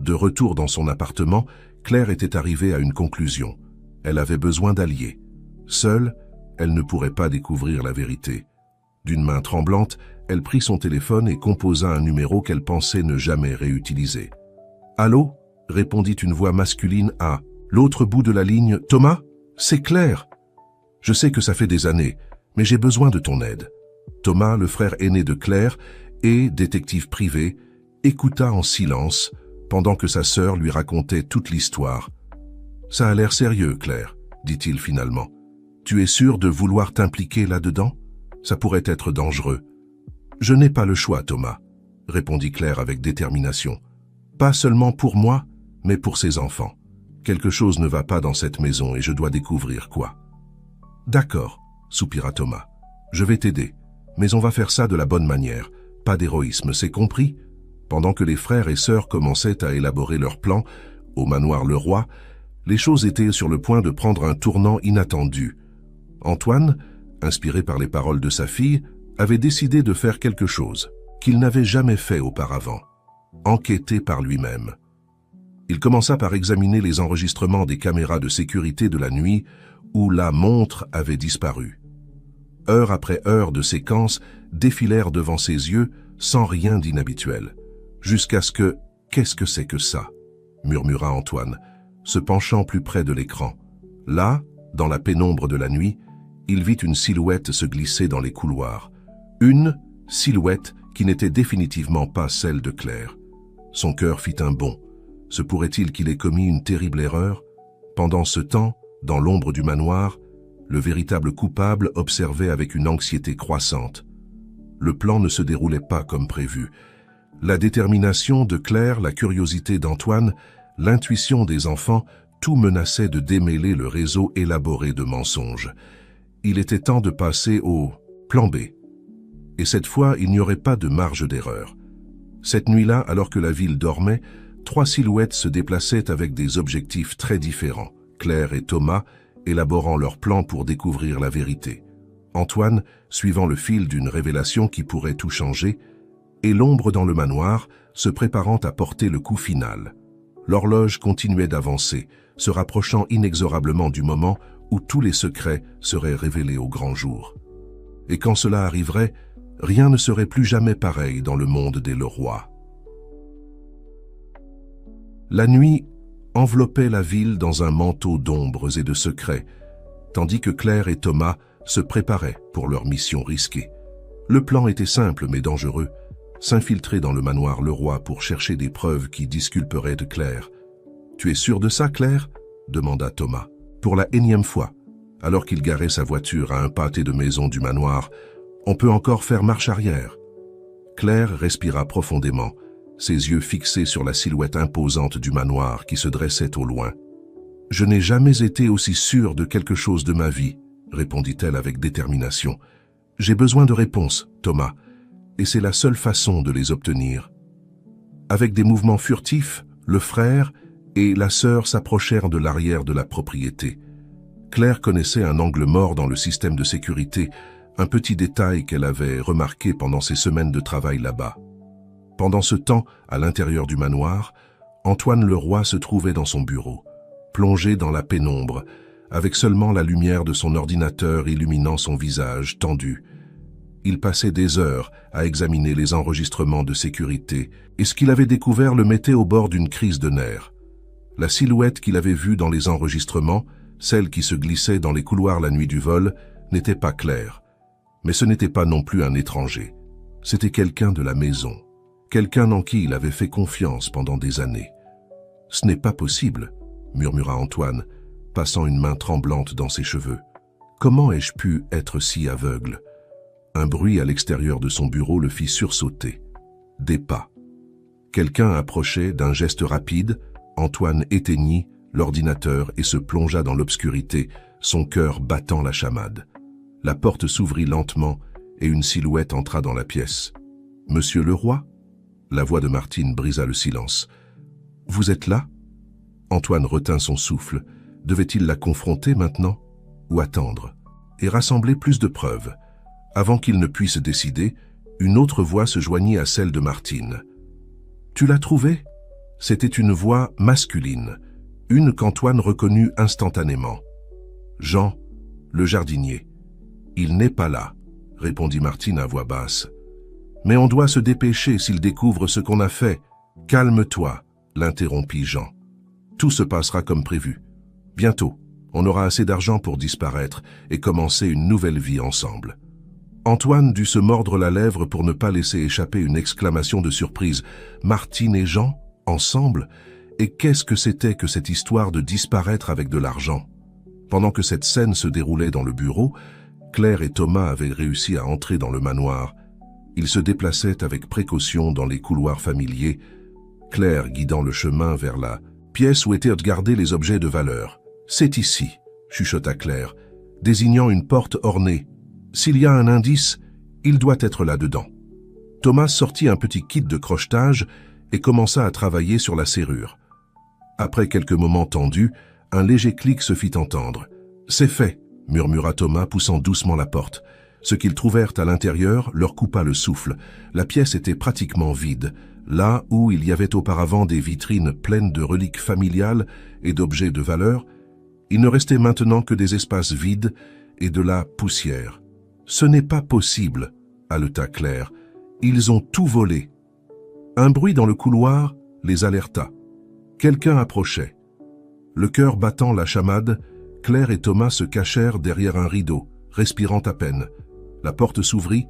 De retour dans son appartement, Claire était arrivée à une conclusion. Elle avait besoin d'alliés. Seule, elle ne pourrait pas découvrir la vérité. D'une main tremblante, elle prit son téléphone et composa un numéro qu'elle pensait ne jamais réutiliser. « Allô ?» répondit une voix masculine à l'autre bout de la ligne. « Thomas, c'est Claire. Je sais que ça fait des années, mais j'ai besoin de ton aide. » Thomas, le frère aîné de Claire et détective privé, écouta en silence pendant que sa sœur lui racontait toute l'histoire. « Ça a l'air sérieux, Claire, » dit-il finalement. « Tu es sûre de vouloir t'impliquer là-dedans? Ça pourrait être dangereux. »« Je n'ai pas le choix, Thomas, » répondit Claire avec détermination. « Pas seulement pour moi, mais pour ses enfants. Quelque chose ne va pas dans cette maison et je dois découvrir quoi. »« D'accord, » soupira Thomas. « Je vais t'aider, mais on va faire ça de la bonne manière. Pas d'héroïsme, c'est compris ?» Pendant que les frères et sœurs commençaient à élaborer leur plan au manoir Leroy, les choses étaient sur le point de prendre un tournant inattendu. Antoine, inspiré par les paroles de sa fille, avait décidé de faire quelque chose qu'il n'avait jamais fait auparavant, enquêter par lui-même. Il commença par examiner les enregistrements des caméras de sécurité de la nuit où la montre avait disparu. Heure après heure de séquences défilèrent devant ses yeux sans rien d'inhabituel, jusqu'à ce que « Qu'est-ce que c'est que ça ?» murmura Antoine, se penchant plus près de l'écran. Là, dans la pénombre de la nuit, il vit une silhouette se glisser dans les couloirs. Une silhouette qui n'était définitivement pas celle de Claire. Son cœur fit un bond. Se pourrait-il qu'il ait commis une terrible erreur? Pendant ce temps, dans l'ombre du manoir, le véritable coupable observait avec une anxiété croissante. Le plan ne se déroulait pas comme prévu. La détermination de Claire, la curiosité d'Antoine, l'intuition des enfants, tout menaçait de démêler le réseau élaboré de mensonges. Il était temps de passer au plan B. Et cette fois, il n'y aurait pas de marge d'erreur. Cette nuit-là, alors que la ville dormait, 3 silhouettes se déplaçaient avec des objectifs très différents. Claire et Thomas élaborant leur plan pour découvrir la vérité. Antoine, suivant le fil d'une révélation qui pourrait tout changer, et l'ombre dans le manoir, se préparant à porter le coup final. L'horloge continuait d'avancer, se rapprochant inexorablement du moment où tous les secrets seraient révélés au grand jour. Et quand cela arriverait, rien ne serait plus jamais pareil dans le monde des Leroy. La nuit enveloppait la ville dans un manteau d'ombres et de secrets, tandis que Claire et Thomas se préparaient pour leur mission risquée. Le plan était simple mais dangereux, s'infiltrer dans le manoir Leroy pour chercher des preuves qui disculperaient de Claire. « Tu es sûr de ça, Claire ?» demanda Thomas. Pour la énième fois, alors qu'il garait sa voiture à un pâté de maison du manoir, « On peut encore faire marche arrière. » Claire respira profondément, ses yeux fixés sur la silhouette imposante du manoir qui se dressait au loin. « Je n'ai jamais été aussi sûre de quelque chose de ma vie, » répondit-elle avec détermination. « J'ai besoin de réponses, Thomas, et c'est la seule façon de les obtenir. » Avec des mouvements furtifs, le frère et la sœur s'approchèrent de l'arrière de la propriété. Claire connaissait un angle mort dans le système de sécurité, un petit détail qu'elle avait remarqué pendant ses semaines de travail là-bas. Pendant ce temps, à l'intérieur du manoir, Antoine Leroy se trouvait dans son bureau, plongé dans la pénombre, avec seulement la lumière de son ordinateur illuminant son visage tendu. Il passait des heures à examiner les enregistrements de sécurité, et ce qu'il avait découvert le mettait au bord d'une crise de nerfs. La silhouette qu'il avait vue dans les enregistrements, celle qui se glissait dans les couloirs la nuit du vol, n'était pas claire. Mais ce n'était pas non plus un étranger. C'était quelqu'un de la maison. Quelqu'un en qui il avait fait confiance pendant des années. « Ce n'est pas possible », murmura Antoine, passant une main tremblante dans ses cheveux. « Comment ai-je pu être si aveugle ?» Un bruit à l'extérieur de son bureau le fit sursauter. Des pas. Quelqu'un approchait d'un geste rapide. Antoine éteignit l'ordinateur et se plongea dans l'obscurité, son cœur battant la chamade. La porte s'ouvrit lentement et une silhouette entra dans la pièce. « Monsieur Leroy ?» La voix de Martine brisa le silence. « Vous êtes là ?» Antoine retint son souffle. Devait-il la confronter maintenant ou attendre et rassembler plus de preuves? Avant qu'il ne puisse décider, une autre voix se joignit à celle de Martine. « Tu l'as trouvée ?» C'était une voix masculine, une qu'Antoine reconnut instantanément. « Jean, le jardinier. Il n'est pas là, » répondit Martine à voix basse. Mais on doit se dépêcher s'il découvre ce qu'on a fait. Calme-toi, l'interrompit Jean. Tout se passera comme prévu. Bientôt, on aura assez d'argent pour disparaître et commencer une nouvelle vie ensemble. Antoine dut se mordre la lèvre pour ne pas laisser échapper une exclamation de surprise. Martine et Jean, ensemble? Et qu'est-ce que c'était que cette histoire de disparaître avec de l'argent? Pendant que cette scène se déroulait dans le bureau, Claire et Thomas avaient réussi à entrer dans le manoir. Ils se déplaçaient avec précaution dans les couloirs familiers, Claire guidant le chemin vers la pièce où étaient gardés les objets de valeur. « C'est ici », chuchota Claire, désignant une porte ornée. « S'il y a un indice, il doit être là-dedans. » Thomas sortit un petit kit de crochetage et commença à travailler sur la serrure. Après quelques moments tendus, un léger clic se fit entendre. « C'est fait », murmura Thomas, poussant doucement la porte. Ce qu'ils trouvèrent à l'intérieur leur coupa le souffle. La pièce était pratiquement vide. Là où il y avait auparavant des vitrines pleines de reliques familiales et d'objets de valeur, il ne restait maintenant que des espaces vides et de la poussière. « Ce n'est pas possible », haleta Claire. « Ils ont tout volé. » Un bruit dans le couloir les alerta. Quelqu'un approchait. Le cœur battant la chamade, Claire et Thomas se cachèrent derrière un rideau, respirant à peine. La porte s'ouvrit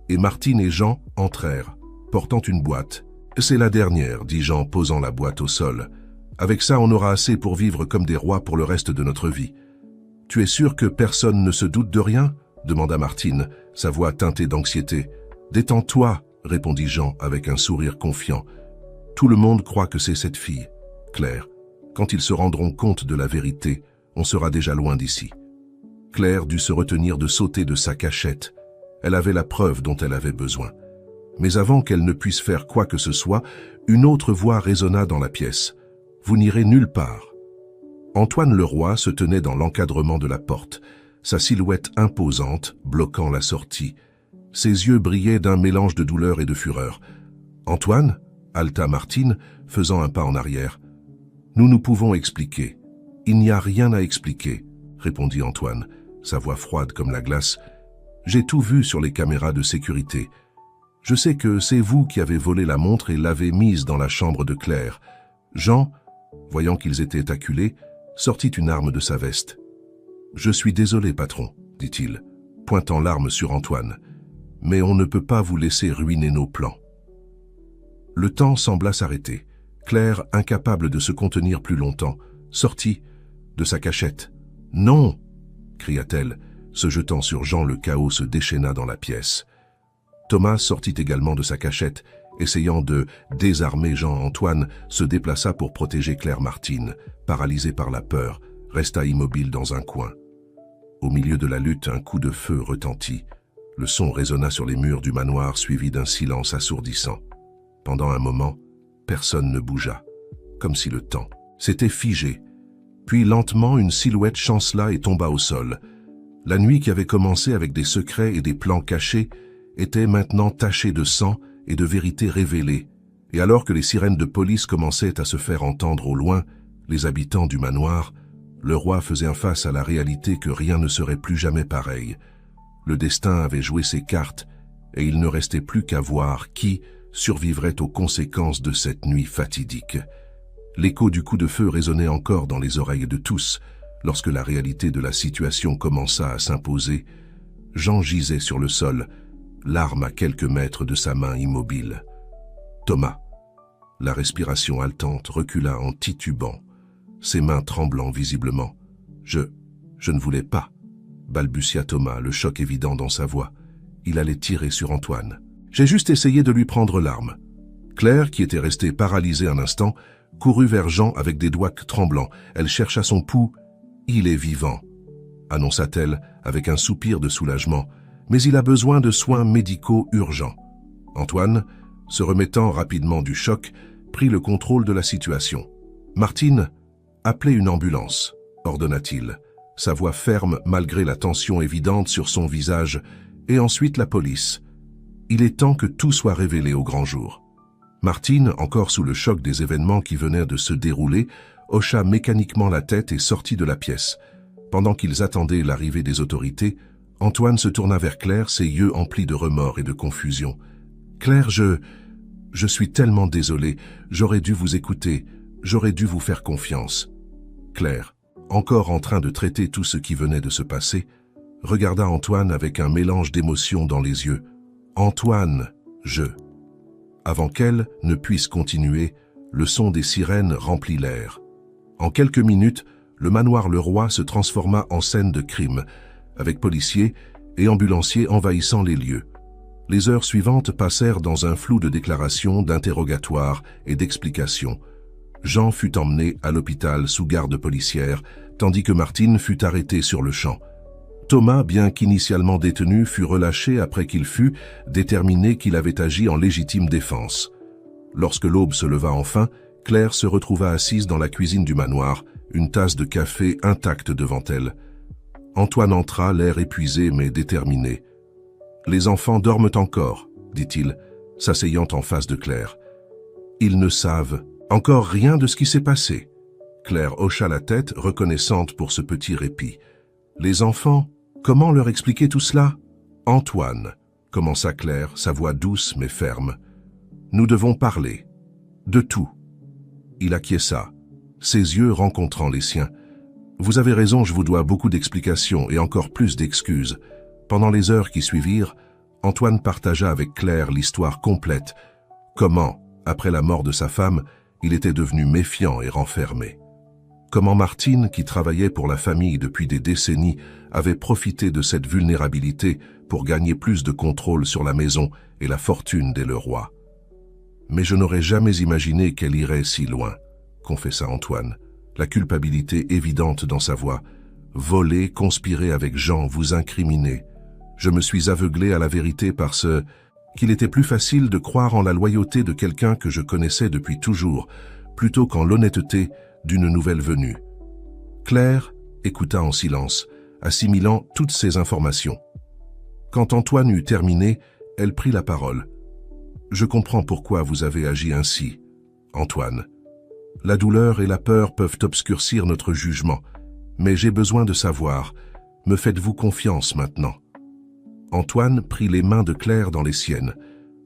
et Martine et Jean entrèrent, portant une boîte. « C'est la dernière, » dit Jean, posant la boîte au sol. « Avec ça, on aura assez pour vivre comme des rois pour le reste de notre vie. »« Tu es sûr que personne ne se doute de rien ?» demanda Martine, sa voix teintée d'anxiété. « Détends-toi, » répondit Jean avec un sourire confiant. « Tout le monde croit que c'est cette fille. Claire, quand ils se rendront compte de la vérité, on sera déjà loin d'ici. » Claire dut se retenir de sauter de sa cachette. Elle avait la preuve dont elle avait besoin. Mais avant qu'elle ne puisse faire quoi que ce soit, une autre voix résonna dans la pièce. « Vous n'irez nulle part. » Antoine Leroy se tenait dans l'encadrement de la porte, sa silhouette imposante bloquant la sortie. Ses yeux brillaient d'un mélange de douleur et de fureur. « Antoine » haleta Martine, faisant un pas en arrière. « Nous pouvons expliquer. »« Il n'y a rien à expliquer » répondit Antoine, sa voix froide comme la glace. « J'ai tout vu sur les caméras de sécurité. Je sais que c'est vous qui avez volé la montre et l'avez mise dans la chambre de Claire. » Jean, voyant qu'ils étaient acculés, sortit une arme de sa veste. « Je suis désolé, patron, » dit-il, pointant l'arme sur Antoine. « Mais on ne peut pas vous laisser ruiner nos plans. » Le temps sembla s'arrêter. Claire, incapable de se contenir plus longtemps, sortit de sa cachette. « Non !» cria-t-elle, se jetant sur Jean. Le chaos se déchaîna dans la pièce. Thomas sortit également de sa cachette, essayant de désarmer Jean. Antoine se déplaça pour protéger Claire. Martine, paralysée par la peur, resta immobile dans un coin. Au milieu de la lutte, un coup de feu retentit. Le son résonna sur les murs du manoir, suivi d'un silence assourdissant. Pendant un moment, personne ne bougea, comme si le temps s'était figé. Puis lentement, une silhouette chancela et tomba au sol. La nuit qui avait commencé avec des secrets et des plans cachés était maintenant tachée de sang et de vérité révélée. Et alors que les sirènes de police commençaient à se faire entendre au loin, les habitants du manoir, le roi faisait face à la réalité que rien ne serait plus jamais pareil. Le destin avait joué ses cartes et il ne restait plus qu'à voir qui survivrait aux conséquences de cette nuit fatidique. L'écho du coup de feu résonnait encore dans les oreilles de tous. Lorsque la réalité de la situation commença à s'imposer, Jean gisait sur le sol, l'arme à quelques mètres de sa main immobile. Thomas, la respiration haletante, recula en titubant, ses mains tremblant visiblement. « Je ne voulais pas », balbutia Thomas, le choc évident dans sa voix. Il allait tirer sur Antoine. « J'ai juste essayé de lui prendre l'arme. » Claire, qui était restée paralysée un instant, courut vers Jean avec des doigts tremblants. Elle chercha son pouls. « Il est vivant », annonça-t-elle avec un soupir de soulagement. « Mais il a besoin de soins médicaux urgents. » Antoine, se remettant rapidement du choc, prit le contrôle de la situation. « Martine, appelez une ambulance », ordonna-t-il, sa voix ferme malgré la tension évidente sur son visage, et ensuite la police. Il est temps que tout soit révélé au grand jour. Martine, encore sous le choc des événements qui venaient de se dérouler, hocha mécaniquement la tête et sortit de la pièce. Pendant qu'ils attendaient l'arrivée des autorités, Antoine se tourna vers Claire, ses yeux emplis de remords et de confusion. « Claire, je suis tellement désolé, j'aurais dû vous écouter, j'aurais dû vous faire confiance. » Claire, encore en train de traiter tout ce qui venait de se passer, regarda Antoine avec un mélange d'émotions dans les yeux. « Antoine, je... » Avant qu'elle ne puisse continuer, le son des sirènes remplit l'air. En quelques minutes, le manoir Leroy se transforma en scène de crime, avec policiers et ambulanciers envahissant les lieux. Les heures suivantes passèrent dans un flou de déclarations, d'interrogatoires et d'explications. Jean fut emmené à l'hôpital sous garde policière, tandis que Martine fut arrêtée sur le champ. Thomas, bien qu'initialement détenu, fut relâché après qu'il fut déterminé qu'il avait agi en légitime défense. Lorsque l'aube se leva enfin, Claire se retrouva assise dans la cuisine du manoir, une tasse de café intacte devant elle. Antoine entra, l'air épuisé mais déterminé. « Les enfants dorment encore, » dit-il, s'asseyant en face de Claire. « Ils ne savent encore rien de ce qui s'est passé. » Claire hocha la tête, reconnaissante pour ce petit répit. « Les enfants, comment leur expliquer tout cela ?»« Antoine, » commença Claire, sa voix douce mais ferme. « Nous devons parler. De tout. » Il acquiesça, ses yeux rencontrant les siens. « Vous avez raison, je vous dois beaucoup d'explications et encore plus d'excuses. » Pendant les heures qui suivirent, Antoine partagea avec Claire l'histoire complète. Comment, après la mort de sa femme, il était devenu méfiant et renfermé. Comment Martine, qui travaillait pour la famille depuis des décennies, avait profité de cette vulnérabilité pour gagner plus de contrôle sur la maison et la fortune des Leroy. « Mais je n'aurais jamais imaginé qu'elle irait si loin, » confessa Antoine, la culpabilité évidente dans sa voix. « Voler, conspirer avec Jean, vous incriminer. Je me suis aveuglé à la vérité parce qu'il était plus facile de croire en la loyauté de quelqu'un que je connaissais depuis toujours, plutôt qu'en l'honnêteté d'une nouvelle venue. » Claire écouta en silence, assimilant toutes ces informations. Quand Antoine eut terminé, elle prit la parole. « Je comprends pourquoi vous avez agi ainsi, Antoine. La douleur et la peur peuvent obscurcir notre jugement, mais j'ai besoin de savoir, me faites-vous confiance maintenant ?» Antoine prit les mains de Claire dans les siennes,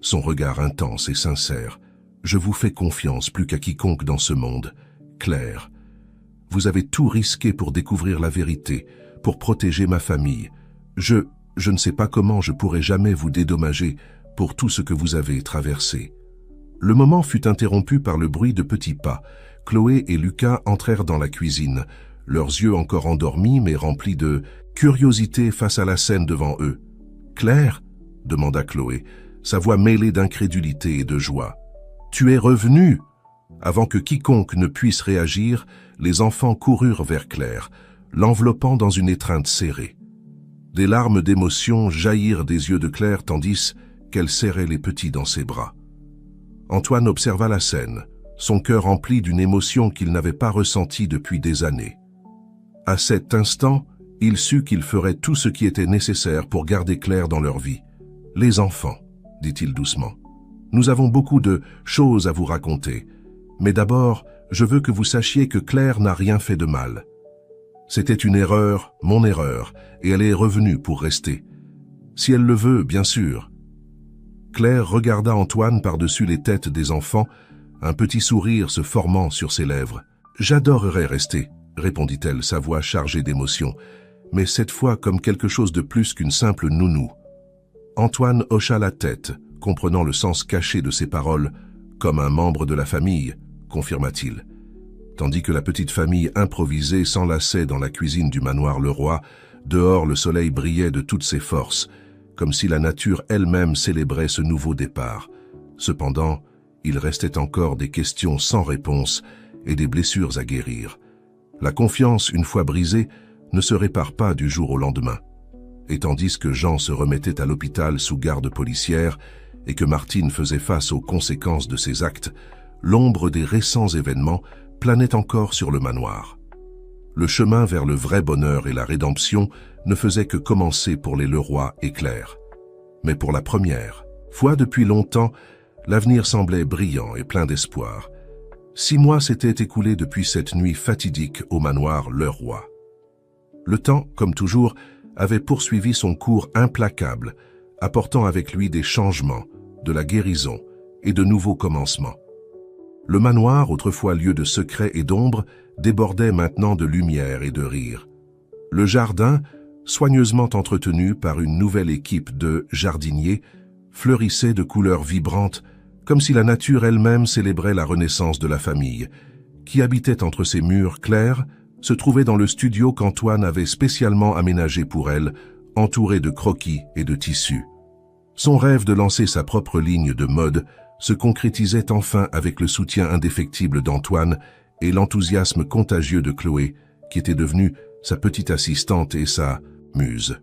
son regard intense et sincère. « Je vous fais confiance plus qu'à quiconque dans ce monde. Claire, vous avez tout risqué pour découvrir la vérité, pour protéger ma famille. Je ne sais pas comment je pourrai jamais vous dédommager pour tout ce que vous avez traversé. » Le moment fut interrompu par le bruit de petits pas. Chloé et Lucas entrèrent dans la cuisine, leurs yeux encore endormis mais remplis de curiosité face à la scène devant eux. « Claire ?» demanda Chloé, sa voix mêlée d'incrédulité et de joie. « Tu es revenue ?» Avant que quiconque ne puisse réagir, les enfants coururent vers Claire, l'enveloppant dans une étreinte serrée. Des larmes d'émotion jaillirent des yeux de Claire tandis qu'elle serrait les petits dans ses bras. Antoine observa la scène, son cœur empli d'une émotion qu'il n'avait pas ressentie depuis des années. À cet instant, il sut qu'il ferait tout ce qui était nécessaire pour garder Claire dans leur vie. « Les enfants, » dit-il doucement, « nous avons beaucoup de choses à vous raconter, mais d'abord, je veux que vous sachiez que Claire n'a rien fait de mal. C'était une erreur, mon erreur, et elle est revenue pour rester. Si elle le veut, bien sûr. » Claire regarda Antoine par-dessus les têtes des enfants, un petit sourire se formant sur ses lèvres. « J'adorerais rester, » répondit-elle, sa voix chargée d'émotion, mais cette fois comme quelque chose de plus qu'une simple nounou. Antoine hocha la tête, comprenant le sens caché de ses paroles, comme un membre de la famille, confirma-t-il. Tandis que la petite famille improvisée s'enlaçait dans la cuisine du manoir Leroy, dehors le soleil brillait de toutes ses forces, comme si la nature elle-même célébrait ce nouveau départ. Cependant, il restait encore des questions sans réponse et des blessures à guérir. La confiance, une fois brisée, ne se répare pas du jour au lendemain. Et tandis que Jean se remettait à l'hôpital sous garde policière et que Martine faisait face aux conséquences de ses actes, l'ombre des récents événements planait encore sur le manoir. Le chemin vers le vrai bonheur et la rédemption ne faisait que commencer pour les Leroy et Claire. Mais pour la première fois depuis longtemps, l'avenir semblait brillant et plein d'espoir. 6 mois s'étaient écoulés depuis cette nuit fatidique au manoir Leroy. Le temps, comme toujours, avait poursuivi son cours implacable, apportant avec lui des changements, de la guérison et de nouveaux commencements. Le manoir, autrefois lieu de secret et d'ombre, débordait maintenant de lumière et de rire. Le jardin, soigneusement entretenu par une nouvelle équipe de jardiniers, fleurissait de couleurs vibrantes, comme si la nature elle-même célébrait la renaissance de la famille, qui habitait entre ces murs clairs, se trouvait dans le studio qu'Antoine avait spécialement aménagé pour elle, entouré de croquis et de tissus. Son rêve de lancer sa propre ligne de mode se concrétisait enfin avec le soutien indéfectible d'Antoine et l'enthousiasme contagieux de Chloé, qui était devenue sa petite assistante et sa muse.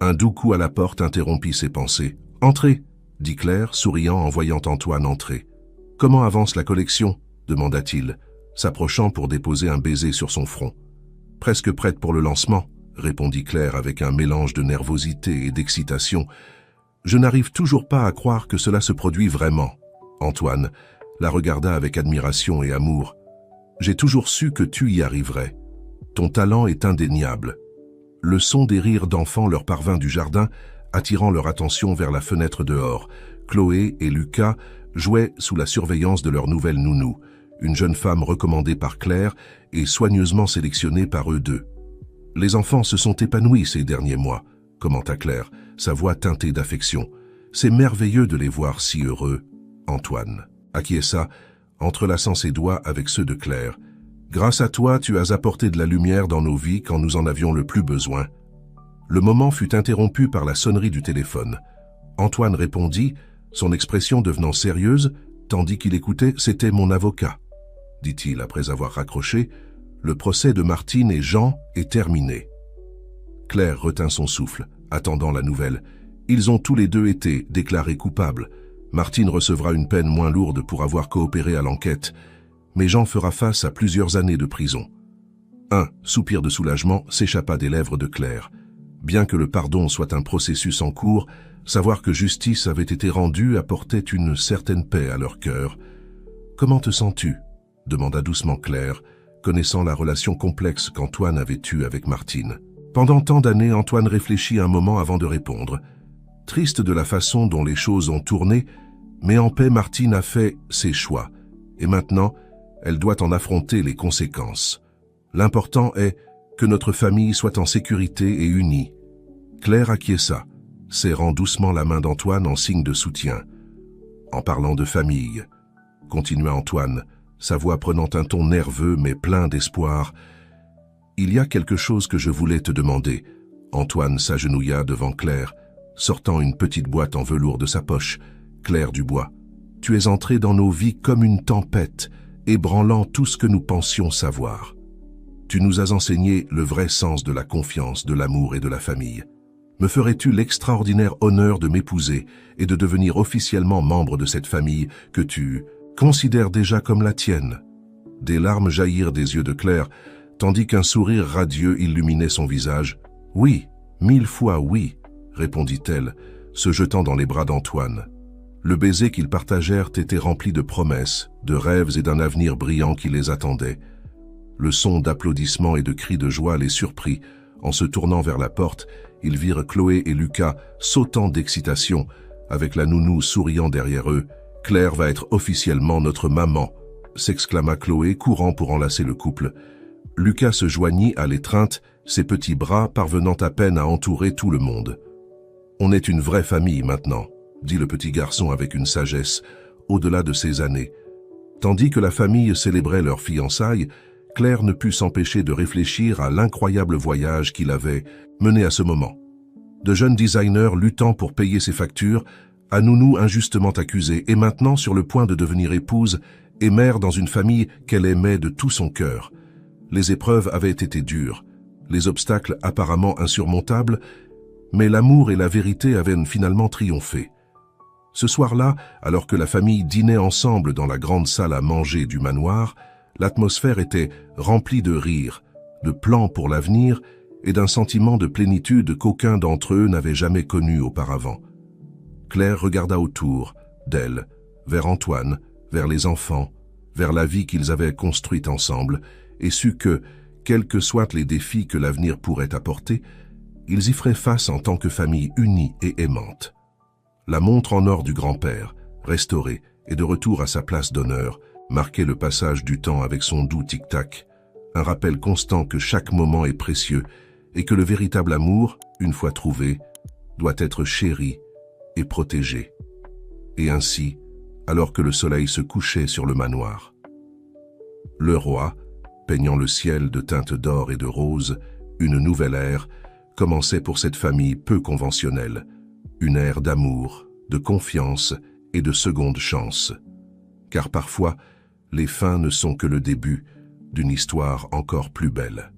Un doux coup à la porte interrompit ses pensées. « Entrez !» dit Claire, souriant en voyant Antoine entrer. « Comment avance la collection ?» demanda-t-il, s'approchant pour déposer un baiser sur son front. « Presque prête pour le lancement », répondit Claire avec un mélange de nervosité et d'excitation. « Je n'arrive toujours pas à croire que cela se produit vraiment. » Antoine la regarda avec admiration et amour. « J'ai toujours su que tu y arriverais. Ton talent est indéniable. » Le son des rires d'enfants leur parvint du jardin, attirant leur attention vers la fenêtre dehors. Chloé et Lucas jouaient sous la surveillance de leur nouvelle nounou, une jeune femme recommandée par Claire et soigneusement sélectionnée par eux deux. « Les enfants se sont épanouis ces derniers mois », commenta Claire, sa voix teintée d'affection. « C'est merveilleux de les voir si heureux. » Antoine acquiesça, entrelaçant ses doigts avec ceux de Claire. « Grâce à toi, tu as apporté de la lumière dans nos vies quand nous en avions le plus besoin. » Le moment fut interrompu par la sonnerie du téléphone. Antoine répondit, son expression devenant sérieuse, tandis qu'il écoutait. « C'était mon avocat, » dit-il après avoir raccroché. « Le procès de Martine et Jean est terminé. » Claire retint son souffle, attendant la nouvelle. « Ils ont tous les deux été déclarés coupables. Martine recevra une peine moins lourde pour avoir coopéré à l'enquête, mais Jean fera face à plusieurs années de prison. » Un soupir de soulagement s'échappa des lèvres de Claire. Bien que le pardon soit un processus en cours, savoir que justice avait été rendue apportait une certaine paix à leur cœur. « Comment te sens-tu » demanda doucement Claire, connaissant la relation complexe qu'Antoine avait eue avec Martine. Pendant tant d'années, Antoine réfléchit un moment avant de répondre. Triste de la façon dont les choses ont tourné, mais en paix, Martine a fait ses choix, et maintenant, elle doit en affronter les conséquences. L'important est que notre famille soit en sécurité et unie. Claire acquiesça, serrant doucement la main d'Antoine en signe de soutien. En parlant de famille, continua Antoine, sa voix prenant un ton nerveux mais plein d'espoir. Il y a quelque chose que je voulais te demander. Antoine s'agenouilla devant Claire, sortant une petite boîte en velours de sa poche. Claire Dubois, tu es entrée dans nos vies comme une tempête, ébranlant tout ce que nous pensions savoir. Tu nous as enseigné le vrai sens de la confiance, de l'amour et de la famille. Me ferais-tu l'extraordinaire honneur de m'épouser et de devenir officiellement membre de cette famille que tu considères déjà comme la tienne? Des larmes jaillirent des yeux de Claire, tandis qu'un sourire radieux illuminait son visage. « Oui, 1000 fois oui », répondit-elle, se jetant dans les bras d'Antoine. Le baiser qu'ils partagèrent était rempli de promesses, de rêves et d'un avenir brillant qui les attendait. Le son d'applaudissements et de cris de joie les surprit. En se tournant vers la porte, ils virent Chloé et Lucas sautant d'excitation, avec la nounou souriant derrière eux. « Claire va être officiellement notre maman », s'exclama Chloé, courant pour enlacer le couple. Lucas se joignit à l'étreinte, ses petits bras parvenant à peine à entourer tout le monde. « On est une vraie famille maintenant », dit le petit garçon avec une sagesse, au-delà de ses années. Tandis que la famille célébrait leur fiançailles, Claire ne put s'empêcher de réfléchir à l'incroyable voyage qu'il avait mené à ce moment. De jeunes designers luttant pour payer ses factures, à nounou injustement accusée et maintenant sur le point de devenir épouse et mère dans une famille qu'elle aimait de tout son cœur. Les épreuves avaient été dures, les obstacles apparemment insurmontables, mais l'amour et la vérité avaient finalement triomphé. Ce soir-là, alors que la famille dînait ensemble dans la grande salle à manger du manoir, l'atmosphère était remplie de rires, de plans pour l'avenir et d'un sentiment de plénitude qu'aucun d'entre eux n'avait jamais connu auparavant. Claire regarda autour d'elle, vers Antoine, vers les enfants, vers la vie qu'ils avaient construite ensemble, et sut que, quels que soient les défis que l'avenir pourrait apporter, Ils y feraient face en tant que famille unie et aimante. La montre en or du grand-père, restaurée et de retour à sa place d'honneur, marquait le passage du temps avec son doux tic-tac, un rappel constant que chaque moment est précieux et que le véritable amour, une fois trouvé, doit être chéri et protégé. Et ainsi, alors que le soleil se couchait sur le manoir, le roi, peignant le ciel de teintes d'or et de rose, une nouvelle ère commençait pour cette famille peu conventionnelle, une ère d'amour, de confiance et de seconde chance. Car parfois, les fins ne sont que le début d'une histoire encore plus belle.